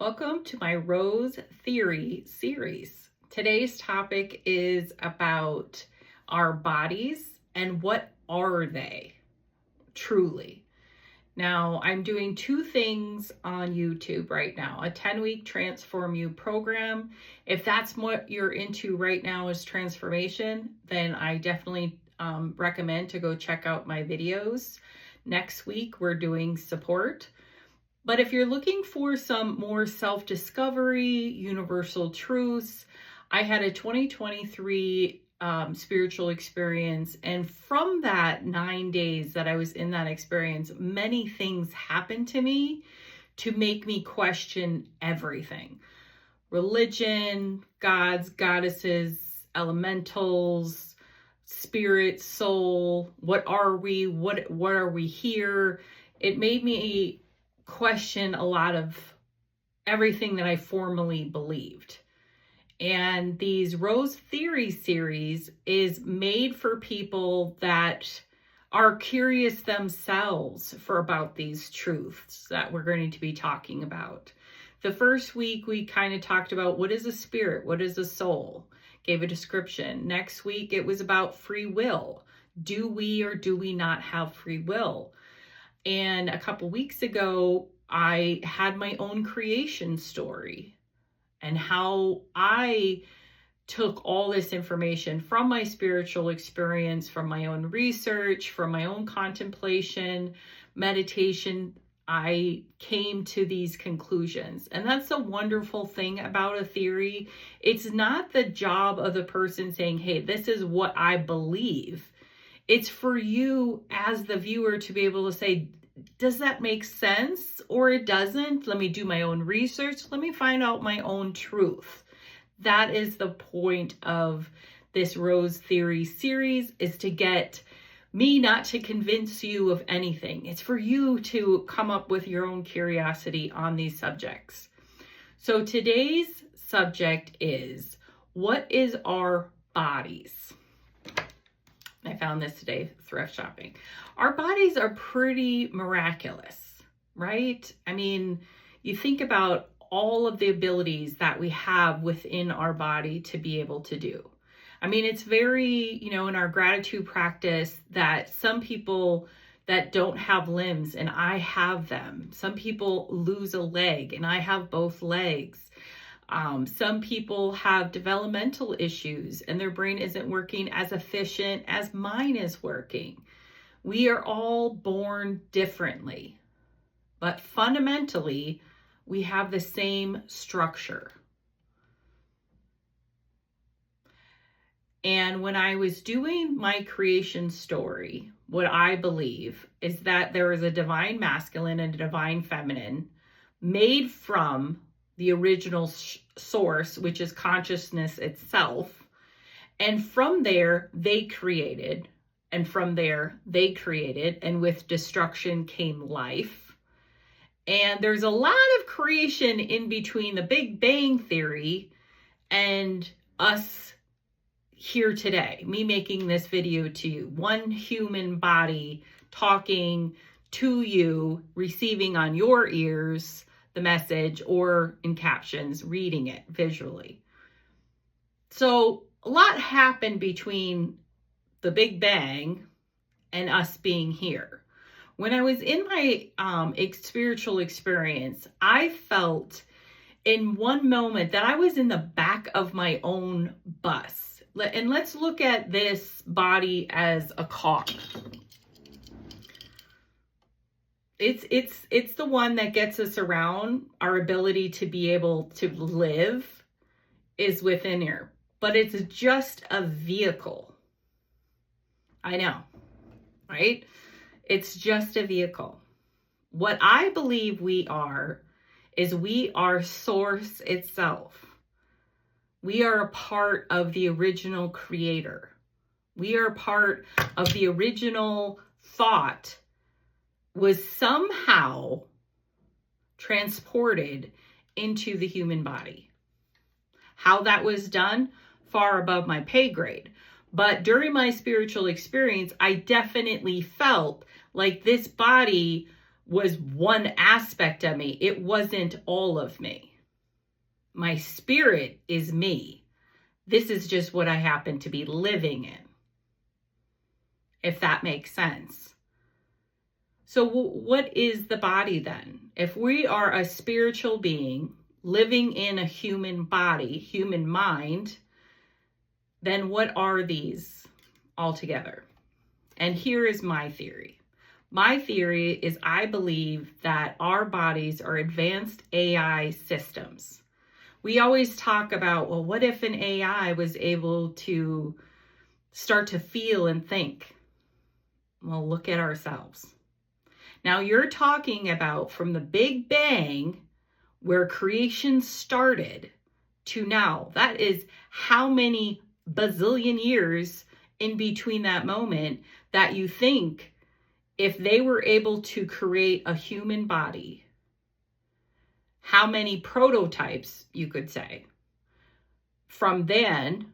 Welcome to my Rose Theory series. Today's topic is about our bodies and what are they truly. Now, I'm doing two things on YouTube right now. A 10-week Transform You program. If that's what you're into right now is transformation, then I definitely recommend to go check out my videos. Next week, we're doing support. But if you're looking for some more self-discovery, universal truths, I had a 2023 spiritual experience. And from that 9 days that I was in that experience, many things happened to me to make me question everything. Religion, gods, goddesses, elementals, spirit, soul, what are we? What are we here? It made me question a lot of everything that I formerly believed. And these Rose Theory series is made for people that are curious themselves about these truths that we're going to be talking about. The first week we kind of talked about what is a spirit, what is a soul, gave a description. Next week it was about free will. Do we or do we not have free will? And a couple weeks ago, I had my own creation story and how I took all this information from my spiritual experience, from my own research, from my own contemplation, meditation. I came to these conclusions. And that's the wonderful thing about a theory. It's not the job of the person saying, hey, this is what I believe. It's for you as the viewer to be able to say, does that make sense or it doesn't? Let me do my own research. Let me find out my own truth. That is the point of this Rose Theory series, is to get me not to convince you of anything. It's for you to come up with your own curiosity on these subjects. So today's subject is, what is our bodies? I found this today thrift shopping. Our bodies are pretty miraculous, right? I mean, you think about all of the abilities that we have within our body to be able to do. I mean, it's very, in our gratitude practice that some people that don't have limbs and I have them. Some people lose a leg and I have both legs. Some people have developmental issues and their brain isn't working as efficient as mine is working. We are all born differently, but fundamentally, we have the same structure. And when I was doing my creation story, what I believe is that there is a divine masculine and a divine feminine made from the original source, which is consciousness itself. And from there, they created. And from there, they created. And with destruction came life. And there's a lot of creation in between the Big Bang Theory and us here today. Me making this video to you. One human body talking to you, receiving on your ears the message, or in captions, reading it visually. So a lot happened between the Big Bang and us being here. When I was in my spiritual experience, I felt in one moment that I was in the back of my own bus. And let's look at this body as a car. It's the one that gets us around. Our ability to be able to live is within here, but it's just a vehicle. I know, right? It's just a vehicle. What I believe we are is we are source itself. We are a part of the original creator. We are a part of the original thought was somehow transported into the human body. How that was done, far above my pay grade. But during my spiritual experience, I definitely felt like this body was one aspect of me. It wasn't all of me. My spirit is me. This is just what I happen to be living in, if that makes sense. So what is the body then? If we are a spiritual being living in a human body, human mind, then what are these altogether? And here is my theory. My theory is I believe that our bodies are advanced AI systems. We always talk about, well, what if an AI was able to start to feel and think? Well, look at ourselves. Now you're talking about from the Big Bang, where creation started, to now. That is how many bazillion years in between that moment that you think if they were able to create a human body, how many prototypes, you could say, from then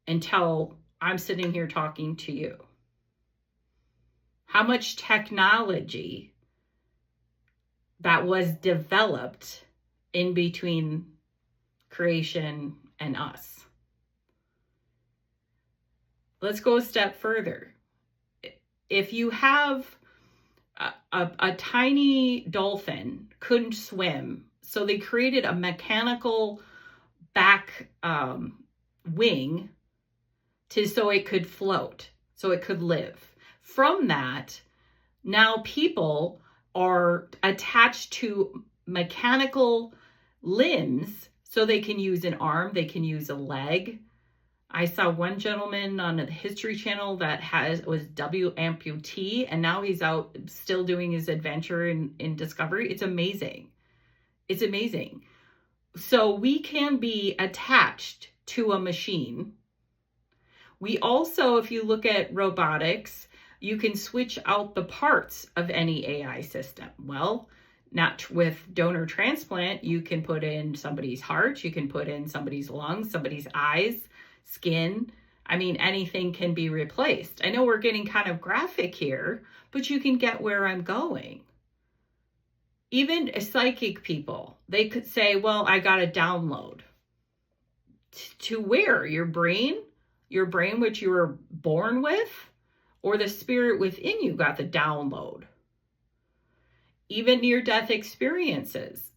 until I'm sitting here talking to you. How much technology that was developed in between creation and us. Let's go a step further. If you have a tiny dolphin couldn't swim, so they created a mechanical back wing so it could float, so it could live. From that, now people are attached to mechanical limbs, so they can use an arm, they can use a leg. I saw one gentleman on the History Channel that was amputee, and now he's out still doing his adventure in Discovery. It's amazing. It's amazing. So we can be attached to a machine. We also, if you look at robotics, you can switch out the parts of any AI system. Well, not with donor transplant, you can put in somebody's heart, you can put in somebody's lungs, somebody's eyes, skin. I mean, anything can be replaced. I know we're getting kind of graphic here, but you can get where I'm going. Even psychic people, they could say, well, I got a download. To where? Your brain which you were born with, or the spirit within you got the download. Even near-death experiences.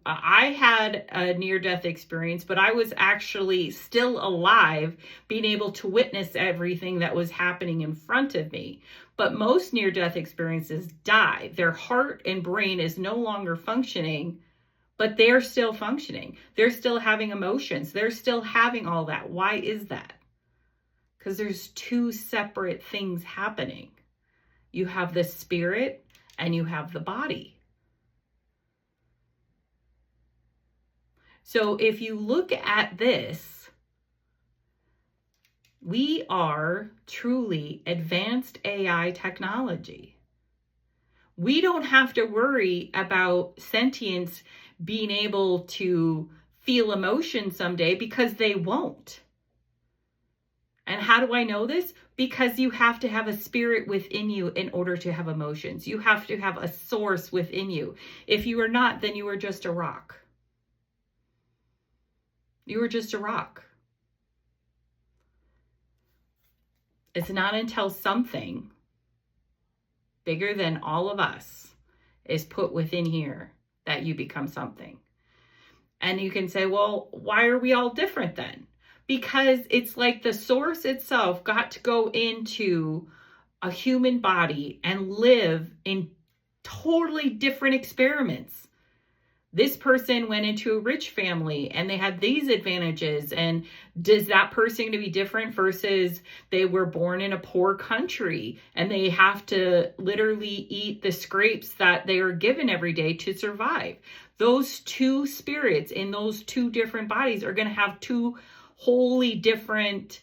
I had a near-death experience, but I was actually still alive, being able to witness everything that was happening in front of me. But most near-death experiences die. Their heart and brain is no longer functioning, but they're still functioning. They're still having emotions. They're still having all that. Why is that? Because there's two separate things happening. You have the spirit and you have the body. So if you look at this, we are truly advanced AI technology. We don't have to worry about sentience being able to feel emotion someday, because they won't. And how do I know this? Because you have to have a spirit within you in order to have emotions. You have to have a source within you. If you are not, then you are just a rock. You are just a rock. It's not until something bigger than all of us is put within here that you become something. And you can say, well, why are we all different then? Because it's like the source itself got to go into a human body and live in totally different experiments. This person went into a rich family and they had these advantages. And does that person to be different versus they were born in a poor country and they have to literally eat the scrapes that they are given every day to survive? Those two spirits in those two different bodies are going to have two wholly different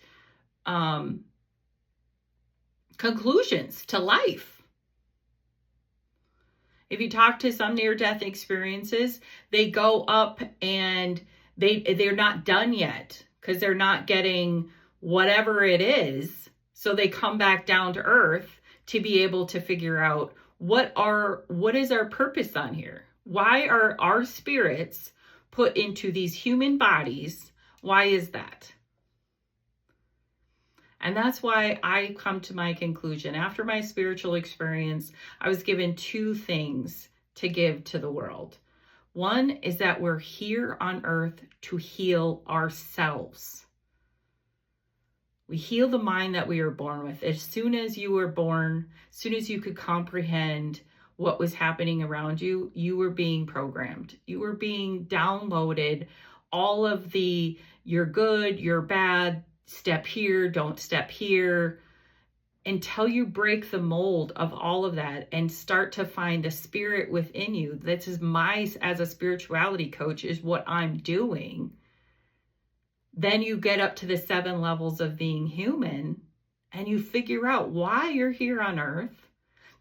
conclusions to life. If you talk to some near-death experiences, they go up and they're not done yet because they're not getting whatever it is. So they come back down to earth to be able to figure out what is our purpose on here? Why are our spirits put into these human bodies. Why is that? And that's why I come to my conclusion. After my spiritual experience, I was given two things to give to the world. One is that we're here on earth to heal ourselves. We heal the mind that we were born with. As soon as you were born, as soon as you could comprehend what was happening around you, you were being programmed. You were being downloaded all of the you're good, you're bad, step here, don't step here, until you break the mold of all of that and start to find the spirit within you. This is as a spirituality coach, is what I'm doing. Then you get up to the 7 levels of being human and you figure out why you're here on earth,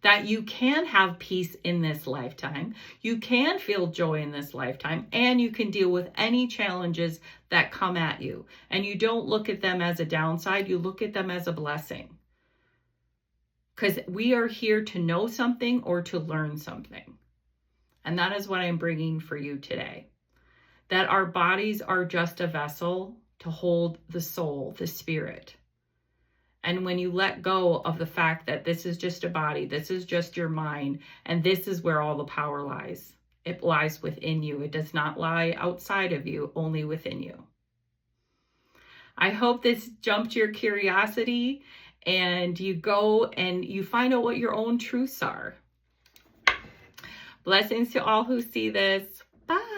that you can have peace in this lifetime, you can feel joy in this lifetime, and you can deal with any challenges that come at you. And you don't look at them as a downside, you look at them as a blessing. Because we are here to know something or to learn something. And that is what I'm bringing for you today. That our bodies are just a vessel to hold the soul, the spirit. And when you let go of the fact that this is just a body, this is just your mind, and this is where all the power lies. It lies within you. It does not lie outside of you, only within you. I hope this jumped your curiosity and you go and you find out what your own truths are. Blessings to all who see this. Bye.